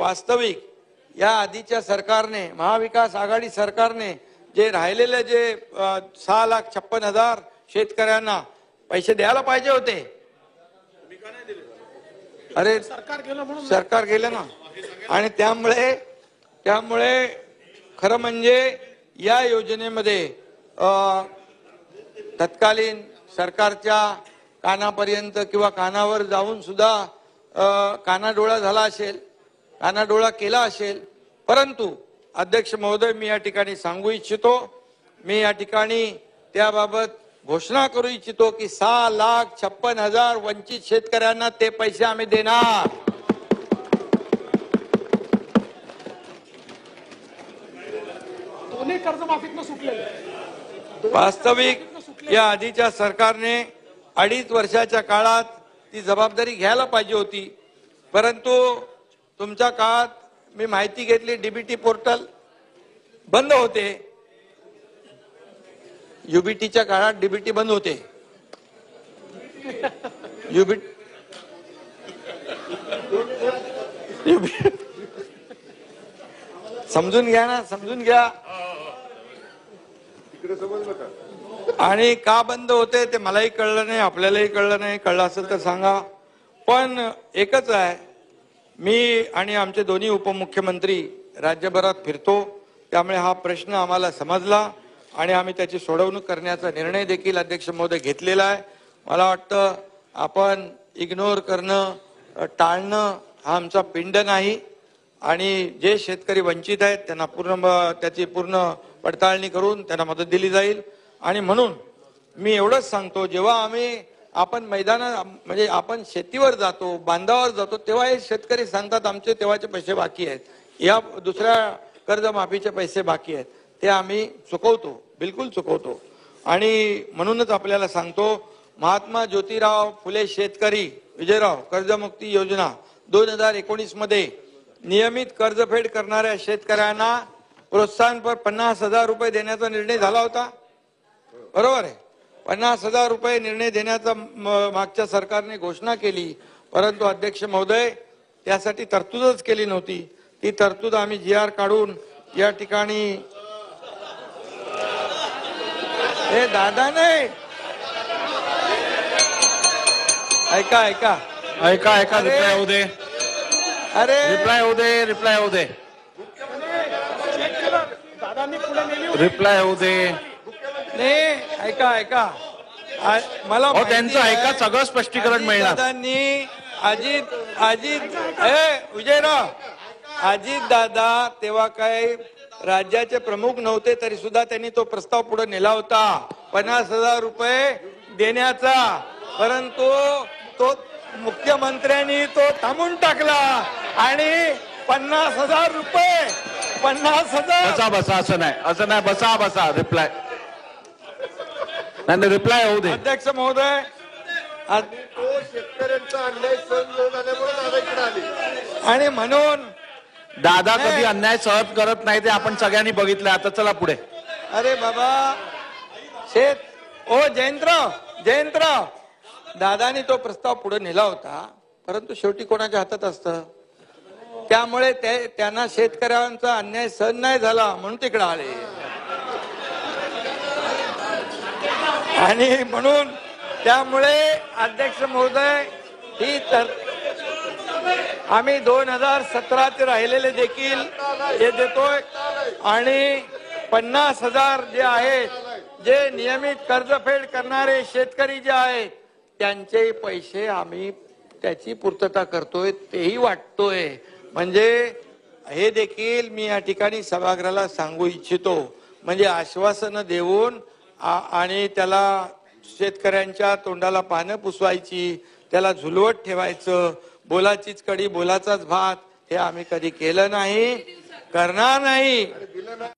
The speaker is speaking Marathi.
वास्तविक या आधीच्या सरकारने, महाविकास आघाडी सरकारने जे राहिलेले जे 6,56,000 शेतकऱ्यांना पैसे द्यायला पाहिजे होते, अरे सरकार गेलं ना. आणि त्यामुळे खरं म्हणजे या योजनेमध्ये तत्कालीन सरकारच्या कानापर्यंत किंवा कानावर जाऊन सुद्धा कानाडोळा झाला असेल, कानाडोळा केला असेल. परंतु अध्यक्ष महोदय, मी या ठिकाणी सांगू इच्छितो, मी या ठिकाणी त्याबाबत घोषणा करू इच्छितो की 6,56,000 वंचित शेतकऱ्यांना ते पैसे आम्ही देणार. कर्जमाफीतनं सुटलेले वास्तविक या आधीच्या सरकारने 2.5 वर्षाच्या काळात ती जबाबदारी घ्यायला पाहिजे होती. परंतु तुमच्या काळात मी माहिती घेतली, डीबीटी पोर्टल बंद होते. युबीटीच्या काळात डीबीटी बंद होते. समजून घ्या ना, समजून घ्या. आणि का बंद होते ते मलाही कळलं नाही, आपल्यालाही कळलं नाही. कळलं असेल तर सांगा. पण एकच आहे, मी आणि आमचे दोन्ही उपमुख्यमंत्री राज्यभरात फिरतो, त्यामुळे हा प्रश्न आम्हाला समजला आणि आम्ही त्याची सोडवणूक करण्याचा निर्णय देखील अध्यक्ष महोदय घेतलेला आहे. मला वाटतं आपण इग्नोर करणं, टाळणं हा आमचा पिंड नाही. आणि जे शेतकरी वंचित आहेत त्यांना त्याची पूर्ण पडताळणी करून त्यांना मदत दिली जाईल. आणि म्हणून मी एवढंच सांगतो, जेव्हा आपण मैदानात म्हणजे आपण शेतीवर जातो, बांधावर जातो, तेव्हा हे शेतकरी सांगतात आमचे तेव्हाचे पैसे बाकी आहेत, या दुसऱ्या कर्जमाफीचे पैसे बाकी आहेत, ते आम्ही चुकवतो, बिलकुल चुकवतो. आणि म्हणूनच आपल्याला सांगतो, महात्मा ज्योतिराव फुले शेतकरी विजयराव कर्जमुक्ती योजना 2019 मध्ये नियमित कर्जफेड करणाऱ्या शेतकऱ्यांना प्रोत्साहनपर 50,000 रुपये देण्याचा निर्णय झाला होता. बरोबर आहे, 50,000 रुपये निर्णय देण्याचा मागच्या सरकारने घोषणा केली. परंतु अध्यक्ष महोदय त्यासाठी तरतूदच केली नव्हती. ती तरतूद आम्ही GR काढून या ठिकाणी हे दादा नाही, ऐका ऐका ऐका ऐका रिप्लाय होऊ दे, अरे रिप्लाय होऊ दे, रिप्लाय होऊ दे, रिप्लाय होऊ दे. नाही, ऐका ऐका मला त्यांचं ऐका, सगळं स्पष्टीकरण मिळणार. दादांनी विजयराव अजित दादा तेव्हा काय राज्याचे प्रमुख नव्हते, तरी सुद्धा त्यांनी तो प्रस्ताव पुढे नेला होता 50,000 रुपये देण्याचा. परंतु तो मुख्यमंत्र्यांनी तो थांबून टाकला आणि 50,000 रुपये 50,000. बसा बसा, असं नाही बसा बसा, रिप्लाय नाही, रिप्लाय होऊ दे. अध्यक्ष महोदय, शेतकऱ्यांचा अन्याय सहन झाल्यामुळे दादा इकडे आले आणि म्हणून दादा कधी अन्याय सहन करत नाही, ते आपण सगळ्यांनी बघितलं. आता चला पुढे. अरे बाबा जयंतराव दादानी तो प्रस्ताव पुढे नेला होता, परंतु शेवटी कोणाच्या हातात असतं. त्यामुळे त्यांना शेतकऱ्यांचा अन्याय सहन नाही झाला म्हणून तिकडे आले. आणि म्हणून त्यामुळे अध्यक्ष महोदय ही तर आम्ही 2017 राहिलेले देखील हे देतोय. आणि 50,000 जे आहेत, जे नियमित कर्जफेड करणारे शेतकरी जे आहेत त्यांचे पैसे आम्ही त्याची पूर्तता करतोय, तेही वाटतोय. म्हणजे हे देखील मी या ठिकाणी सभागृहाला सांगू इच्छितो. म्हणजे आश्वासनं देऊन आणि त्याला शेतकऱ्यांच्या तोंडाला पानं पुसवायची, त्याला झुलवत ठेवायचं, बोलाचीच कडी बोलाचाच भात, हे आम्ही कधी केलं नाही, करणार नाही.